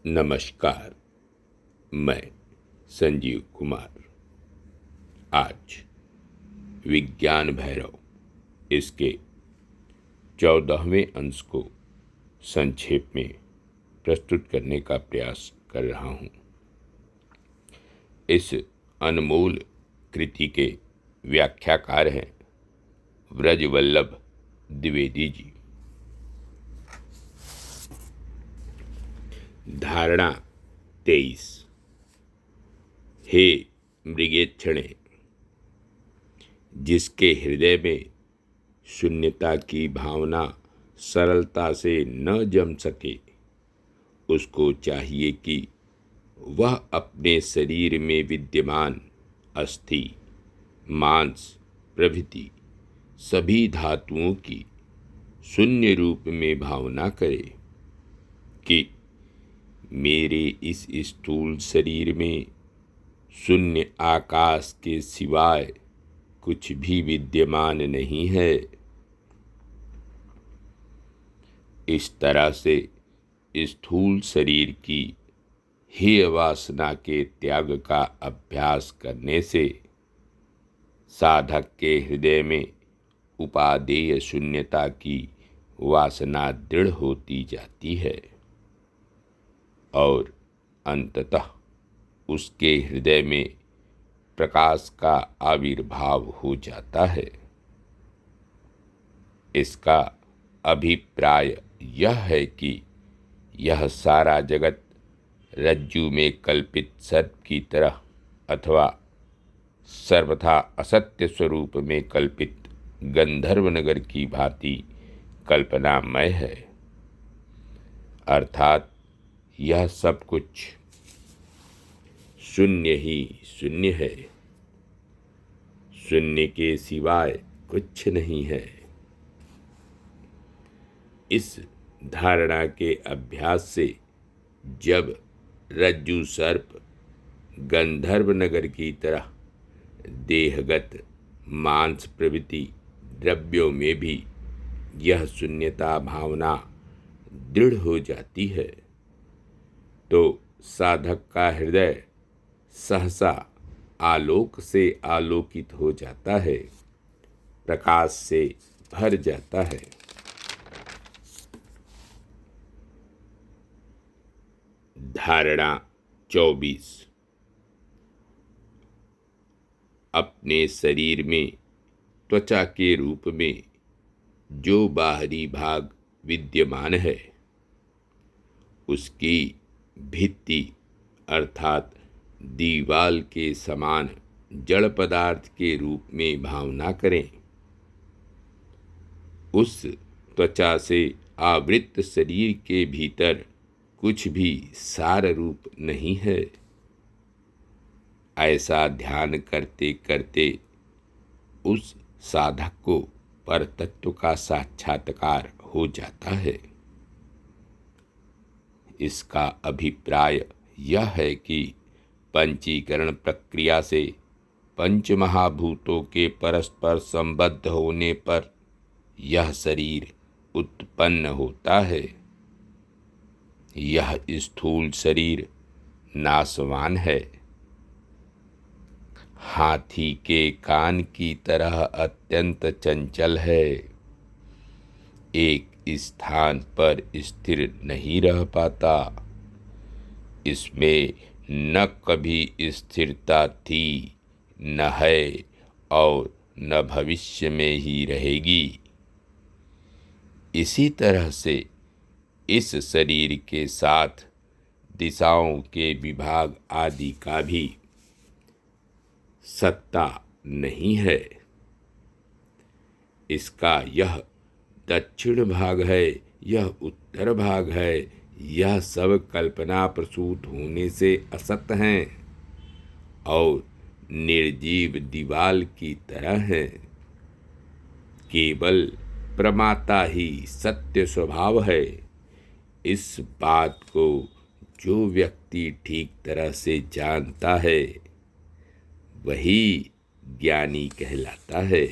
नमस्कार। मैं संजीव कुमार आज विज्ञान भैरव इसके 14वें अंश को संक्षेप में प्रस्तुत करने का प्रयास कर रहा हूँ। इस अनमोल कृति के व्याख्याकार हैं व्रजवल्लभ द्विवेदी जी। धारणा 23। हे मृगेक्षणे, जिसके हृदय में शून्यता की भावना सरलता से न जम सके, उसको चाहिए कि वह अपने शरीर में विद्यमान अस्थि, मांस प्रभृति सभी धातुओं की शून्य रूप में भावना करे कि मेरे इस स्थूल शरीर में शून्य आकाश के सिवाय कुछ भी विद्यमान नहीं है। इस तरह से स्थूल शरीर की हेय वासना के त्याग का अभ्यास करने से साधक के हृदय में उपादेय शून्यता की वासना दृढ़ होती जाती है और अंततः उसके हृदय में प्रकाश का आविर्भाव हो जाता है। इसका अभिप्राय यह है कि यह सारा जगत रज्जु में कल्पित सर्प की तरह अथवा सर्वथा असत्य स्वरूप में कल्पित गंधर्व नगर की भांति कल्पनामय है। अर्थात यह सब कुछ शून्य ही शून्य है, शून्य के सिवाय कुछ नहीं है। इस धारणा के अभ्यास से जब रज्जु सर्प गंधर्व नगर की तरह देहगत मांस प्रभृति द्रव्यों में भी यह शून्यता भावना दृढ़ हो जाती है, तो साधक का हृदय सहसा आलोक से आलोकित हो जाता है, प्रकाश से भर जाता है। धारणा 24। अपने शरीर में त्वचा के रूप में जो बाहरी भाग विद्यमान है, उसकी भित्ति अर्थात दीवाल के समान जड़ पदार्थ के रूप में भावना करें। उस त्वचा से आवृत शरीर के भीतर कुछ भी सार रूप नहीं है। ऐसा ध्यान करते करते उस साधक को परतत्व का साक्षात्कार हो जाता है। इसका अभिप्राय यह है कि पंचीकरण प्रक्रिया से पंच महाभूतों के परस्पर संबद्ध होने पर यह शरीर उत्पन्न होता है। यह स्थूल शरीर नाशवान है, हाथी के कान की तरह अत्यंत चंचल है, एक स्थान पर स्थिर नहीं रह पाता। इसमें न कभी स्थिरता थी, न है और न भविष्य में ही रहेगी। इसी तरह से इस शरीर के साथ दिशाओं के विभाग आदि का भी सत्ता नहीं है। इसका यह दक्षिण भाग है, यह उत्तर भाग है, यह सब कल्पना प्रसूत होने से असत हैं और निर्जीव दीवाल की तरह है। केवल प्रमाता ही सत्य स्वभाव है। इस बात को जो व्यक्ति ठीक तरह से जानता है, वही ज्ञानी कहलाता है।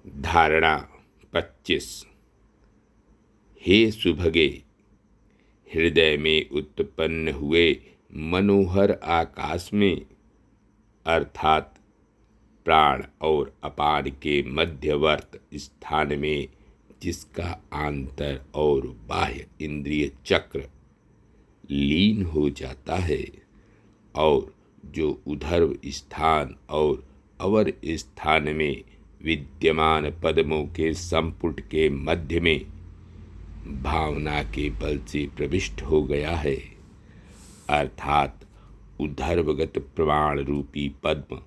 धारणा 25। हे सुभगे, हृदय में उत्पन्न हुए मनोहर आकाश में, अर्थात प्राण और अपान के मध्यवर्त स्थान में, जिसका आंतर और बाह्य इंद्रिय चक्र लीन हो जाता है, और जो उधर्व स्थान और अवर स्थान में विद्यमान पद्मों के संपुट के मध्य में भावना के बल से प्रविष्ट हो गया है, अर्थात उधर्वगत प्रमाण रूपी पद्म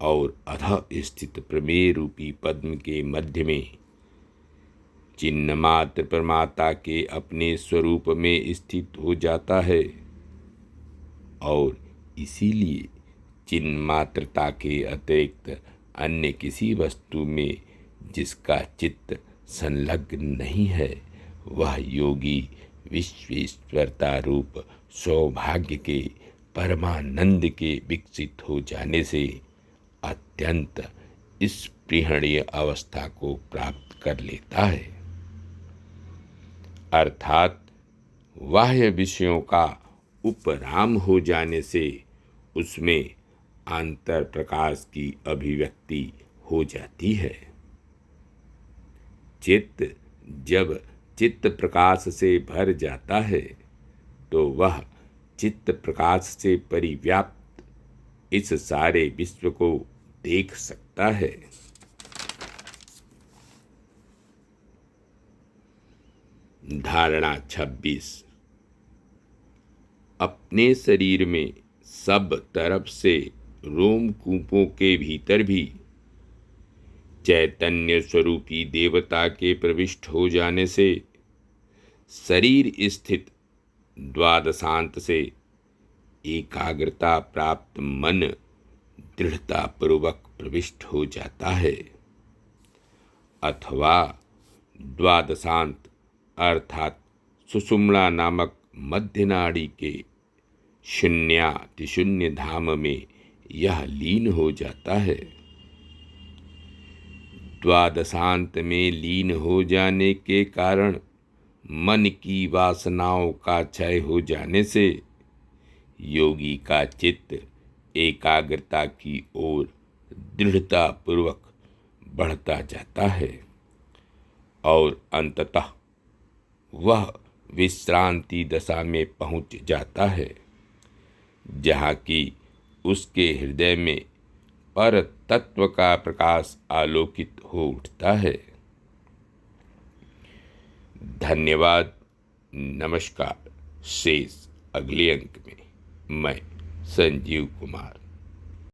और अधः स्थित प्रमेय रूपी पद्म के मध्य में चिन्ह मात्र परमात्मा के अपने स्वरूप में स्थित हो जाता है, और इसीलिए चिन्ह मात्रता के अतिरिक्त अन्य किसी वस्तु में जिसका चित्त संलग्न नहीं है, वह योगी विश्वेश्वरता रूप सौभाग्य के परमानंद के विकसित हो जाने से अत्यंत स्पृहणीय अवस्था को प्राप्त कर लेता है, अर्थात बाह्य विषयों का उपराम हो जाने से उसमें आंतर प्रकाश की अभिव्यक्ति हो जाती है। चित्त जब चित्त प्रकाश से भर जाता है तो वह चित्त प्रकाश से परिव्याप्त इस सारे विश्व को देख सकता है। धारणा 26। अपने शरीर में सब तरफ से रोमकूपों के भीतर भी चैतन्य स्वरूपी देवता के प्रविष्ट हो जाने से शरीर स्थित द्वादशांत से एकाग्रता प्राप्त मन दृढ़ता पूर्वक प्रविष्ट हो जाता है, अथवा द्वादशांत अर्थात सुषुम्ना नामक मध्य नाड़ी के शून्यातिशून्य धाम में यह लीन हो जाता है। द्वादशांत में लीन हो जाने के कारण मन की वासनाओं का क्षय हो जाने से योगी का चित्त एकाग्रता की ओर दृढ़ता पूर्वक बढ़ता जाता है, और अंततः वह विश्रांति दशा में पहुंच जाता है, जहाँ की उसके हृदय में पर तत्व का प्रकाश आलोकित हो उठता है। धन्यवाद। नमस्कार। शेष अगले अंक में मैं संजीव कुमार।